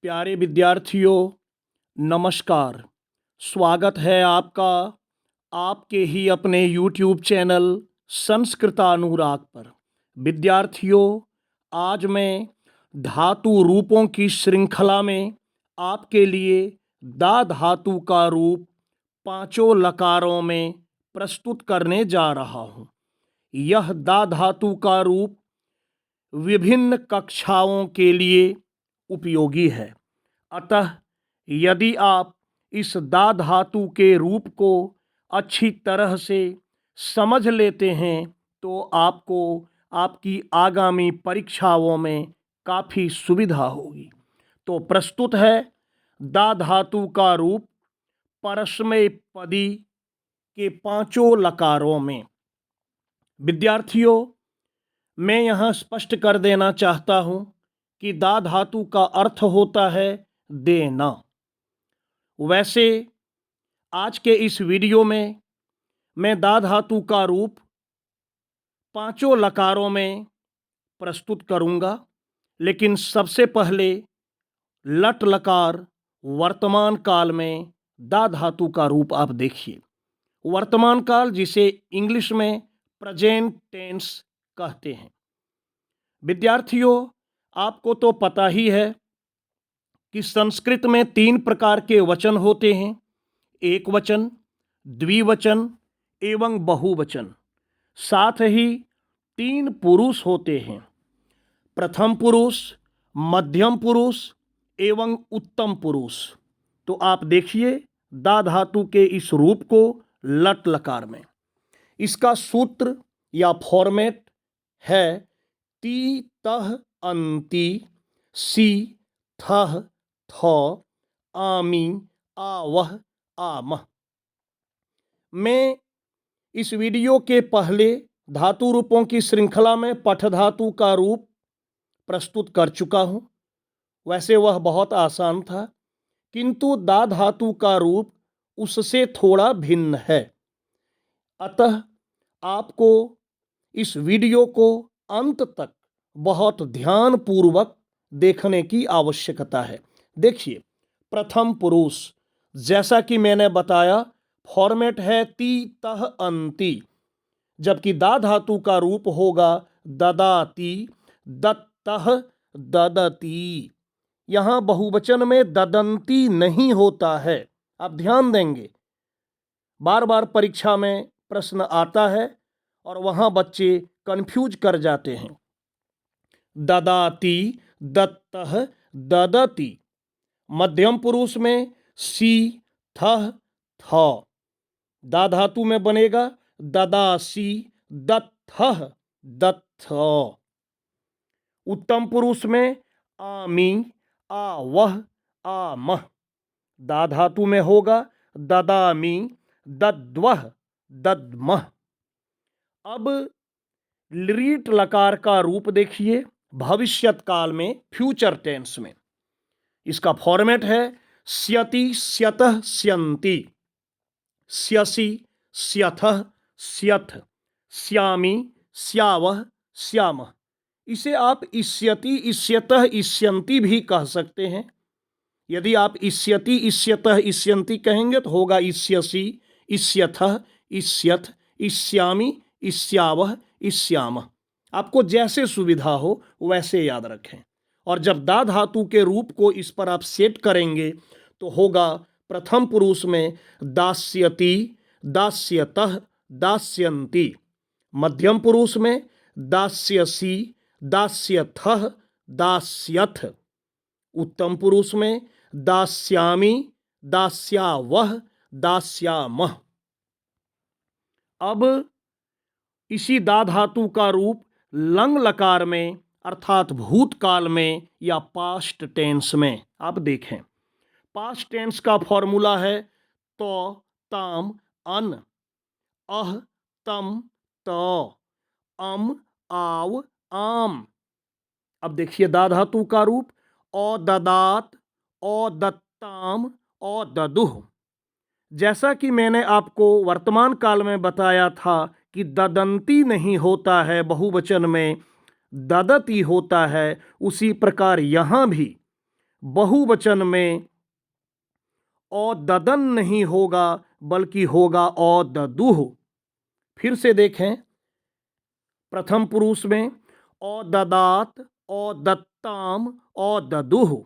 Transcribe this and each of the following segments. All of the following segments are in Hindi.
प्यारे विद्यार्थियों, नमस्कार। स्वागत है आपका आपके ही अपने YouTube चैनल संस्कृतानुराग पर। विद्यार्थियों, आज मैं धातु रूपों की श्रृंखला में आपके लिए दा धातु का रूप पांचों लकारों में प्रस्तुत करने जा रहा हूँ। यह दा धातु का रूप विभिन्न कक्षाओं के लिए उपयोगी है। अतः यदि आप इस दा धातु के रूप को अच्छी तरह से समझ लेते हैं तो आपको आपकी आगामी परीक्षाओं में काफ़ी सुविधा होगी। तो प्रस्तुत है दा धातु का रूप परस्मैपदी के पांचों लकारों में। विद्यार्थियों, मैं यहाँ स्पष्ट कर देना चाहता हूँ कि दा धातु का अर्थ होता है देना। वैसे आज के इस वीडियो में मैं दा धातु का रूप पांचों लकारों में प्रस्तुत करूँगा, लेकिन सबसे पहले लट लकार वर्तमान काल में दा धातु का रूप आप देखिए। वर्तमान काल, जिसे इंग्लिश में प्रेजेंट टेंस कहते हैं। विद्यार्थियों, आपको तो पता ही है कि संस्कृत में 3 प्रकार के वचन होते हैं: एक वचन, द्विवचन एवं बहुवचन। साथ ही 3 पुरुष होते हैं: प्रथम पुरुष, मध्यम पुरुष एवं उत्तम पुरुष। तो आप देखिए दा धातु के इस रूप को लट लकार में। इसका सूत्र या फॉर्मेट है ती तह अंति सी थह थ आमी आवह आमह। मैं इस वीडियो के पहले धातु रूपों की श्रृंखला में पठ धातु का रूप प्रस्तुत कर चुका हूँ। वैसे वह बहुत आसान था, किंतु दा धातु का रूप उससे थोड़ा भिन्न है। अतः आपको इस वीडियो को अंत तक बहुत ध्यानपूर्वक देखने की आवश्यकता है। देखिए, प्रथम पुरुष, जैसा कि मैंने बताया, फॉर्मेट है ती तह अंति, जबकि दा धातु का रूप होगा ददाति दत्तः ददति। यहाँ बहुवचन में ददंती नहीं होता है। आप ध्यान देंगे, बार बार परीक्षा में प्रश्न आता है और वहाँ बच्चे कंफ्यूज कर जाते हैं। ददाति दत्तः ददति। मध्यम पुरुष में सी थह थ। दा धातु में बनेगा ददासी दत्थः दत्थ। उत्तम पुरुष में आमी आवह आमह। दा धातु में होगा ददामी दद्वह दद्मह। अब लीट लकार का रूप देखिए भविष्यत काल में, फ्यूचर टेंस में। इसका फॉर्मेट है स्यति स्यतः स्यन्ति, स्यसि स्यथः स्यथ, स्यामि स्यावः स्यामः। इसे आप इष्यति इष्यतः इष्यन्ति भी कह सकते हैं। यदि आप इष्यति इष्यतः इष्यन्ति कहेंगे तो होगा इष्यसि इष्यथः इष्यथ इष्यामि इष्यावः इष्यामः। आपको जैसे सुविधा हो वैसे याद रखें। और जब दा धातु के रूप को इस पर आप सेट करेंगे तो होगा प्रथम पुरुष में दास्यति दास्यतः दास्यन्ति, मध्यम पुरुष में दास्यसि दास्यथः दास्यथ, उत्तम पुरुष में दास्यामि दास्यावः दास्यामः। अब इसी दा धातु का रूप लंग लकार में, अर्थात भूतकाल में या पास्ट टेंस में आप देखें। पास्ट टेंस का फॉर्मूला है तो ताम अन, अह तम त, अम आव आम। अब देखिए दा धातु का रूप ओ ददात ओ दत्ताम ओ ददुह। जैसा कि मैंने आपको वर्तमान काल में बताया था कि ददंती नहीं होता है, बहुवचन में ददति होता है, उसी प्रकार यहाँ भी बहुवचन में औददन नहीं होगा बल्कि होगा औददुह। फिर से देखें, प्रथम पुरुष में औददात, औदत्ताम, औददुह।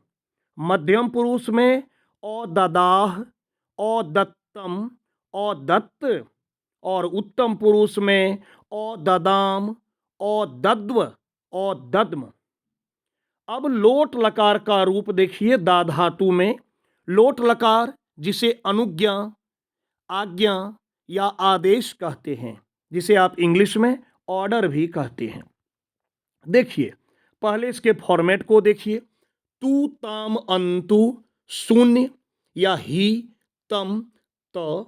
मध्यम पुरुष में औददाह, औदत्तम, औदत्त। और उत्तम पुरुष में औददाम, औदद्व, औदद्म। अब लोट लकार का रूप देखिए दा धातु में। लोट लकार जिसे अनुज्ञा, आज्ञा या आदेश कहते हैं, जिसे आप इंग्लिश में ऑर्डर भी कहते हैं। देखिए, पहले इसके फॉर्मेट को देखिए। तू, ताम, अंतु, शून्य या ही, तम, त,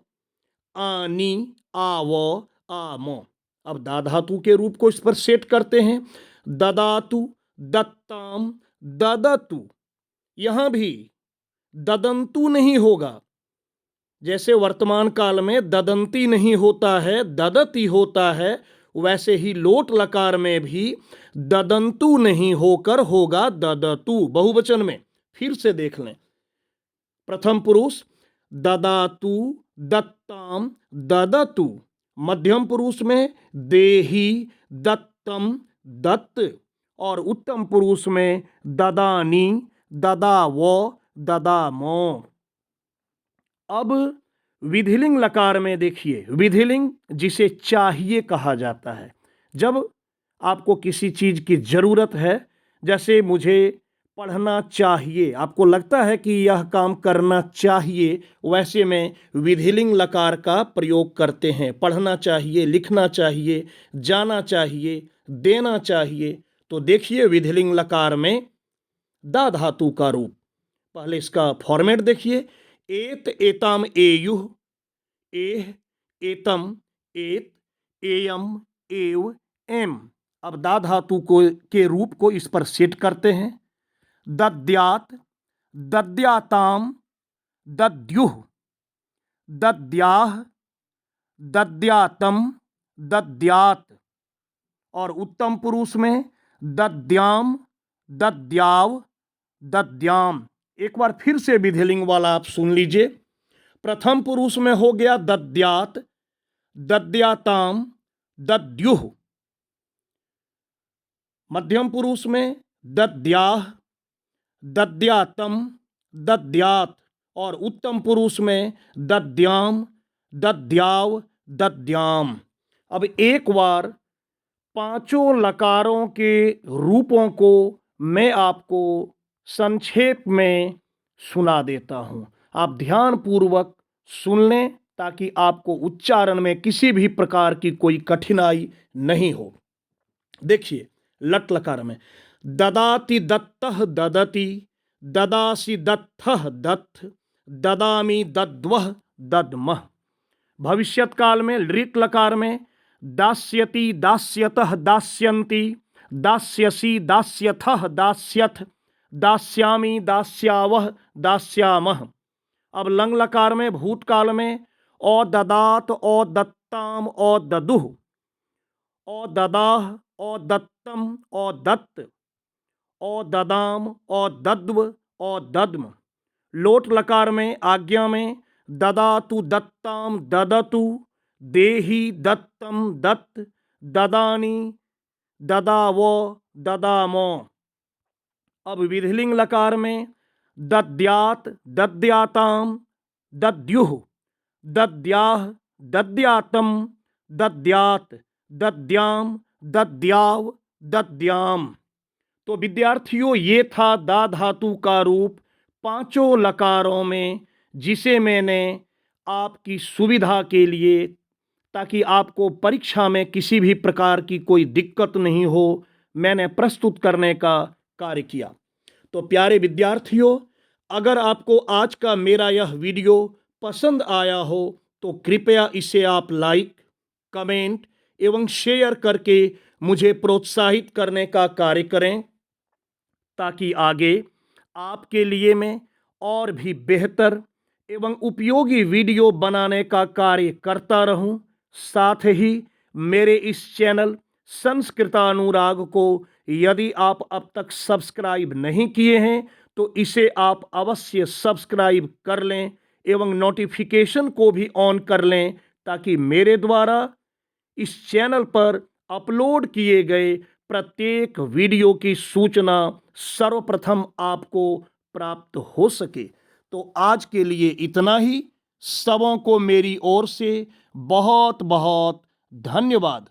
आनी, आव, आम। अब दा धातु के रूप को इस पर सेट करते हैं। ददातु, दत्ताम, ददतु। यहां भी ददंतु नहीं होगा। जैसे वर्तमान काल में ददंती नहीं होता है, ददती होता है, वैसे ही लोट लकार में भी ददंतु नहीं होकर होगा ददतु, बहुवचन में। फिर से देख लें, प्रथम पुरुष ददातु, दत्ताम, ददतु। मध्यम पुरुष में देही, दत्तम, दत्त। और उत्तम पुरुष में ददानी, ददावो, ददामो। अब विधिलिंग लकार में देखिए, विधिलिंग जिसे चाहिए कहा जाता है। जब आपको किसी चीज की जरूरत है, जैसे मुझे पढ़ना चाहिए, आपको लगता है कि यह काम करना चाहिए, वैसे में विधिलिंग लकार का प्रयोग करते हैं। पढ़ना चाहिए, लिखना चाहिए, जाना चाहिए, देना चाहिए। तो देखिए विधिलिंग लकार में दा धातु का रूप। पहले इसका फॉर्मेट देखिए। एत, एताम, एयुः, एह, एतम, एत, एयम, एव, एम। अब दा धातु के रूप को इस पर सेट करते हैं। दद्यात, दद्याताम, दद्युः, दद्याह, दद्यातम, दद्यात। और उत्तम पुरुष में दद्याम, दद्याव, दद्याम। एक बार फिर से विधिलिंग वाला आप सुन लीजिए। प्रथम पुरुष में हो गया दद्यात, दद्याताम, दद्युः। मध्यम पुरुष में दद्याह, दद्यातम, दद्यात। और उत्तम पुरुष में दद्याम, दद्याव, दद्याम। अब एक बार पांचों लकारों के रूपों को मैं आपको संक्षेप में सुना देता हूं। आप ध्यानपूर्वक सुन लें ताकि आपको उच्चारण में किसी भी प्रकार की कोई कठिनाई नहीं हो। देखिए, लट लकार में ददाति, दत्तः, ददति, ददासि, दत्थः, दत्थ, ददामि, दद्वः, दद्मः। भविष्यत काल में लृट लकार में दास्यति, दास्यतः, दास्यन्ति, दास्यसि, दास्यथः, दास्यथ, दास्यामि, दास्यावः, दास्यामः। अब लंग लकार में भूतकाल में औददात, औदत्ताम, औददुः, औददाह, औदत्तम, औदत्त, औददाम, औदद्व, औदद्म। लोट लकार में आज्ञा में ददातु, दत्ताम, ददतु, देहि, दत्तम, दत्त, ददानी, ददावो, ददामो। अब विधिलिंग लकार में दद्यात, दद्याताम, दद्युः, दद्याह, दद्यातम, दद्यात, दद्याम, दद्याव, दद्याम। तो विद्यार्थियों, ये था दा धातु का रूप पांचों लकारों में, जिसे मैंने आपकी सुविधा के लिए, ताकि आपको परीक्षा में किसी भी प्रकार की कोई दिक्कत नहीं हो, मैंने प्रस्तुत करने का कार्य किया। तो प्यारे विद्यार्थियों, अगर आपको आज का मेरा यह वीडियो पसंद आया हो तो कृपया इसे आप लाइक, कमेंट एवं शेयर करके मुझे प्रोत्साहित करने का कार्य करें, ताकि आगे आपके लिए मैं और भी बेहतर एवं उपयोगी वीडियो बनाने का कार्य करता रहूं। साथ ही मेरे इस चैनल संस्कृतानुराग को यदि आप अब तक सब्सक्राइब नहीं किए हैं तो इसे आप अवश्य सब्सक्राइब कर लें एवं नोटिफिकेशन को भी ऑन कर लें, ताकि मेरे द्वारा इस चैनल पर अपलोड किए गए प्रत्येक वीडियो की सूचना सर्वप्रथम आपको प्राप्त हो सके। तो आज के लिए इतना ही। सबों को मेरी ओर से बहुत बहुत धन्यवाद।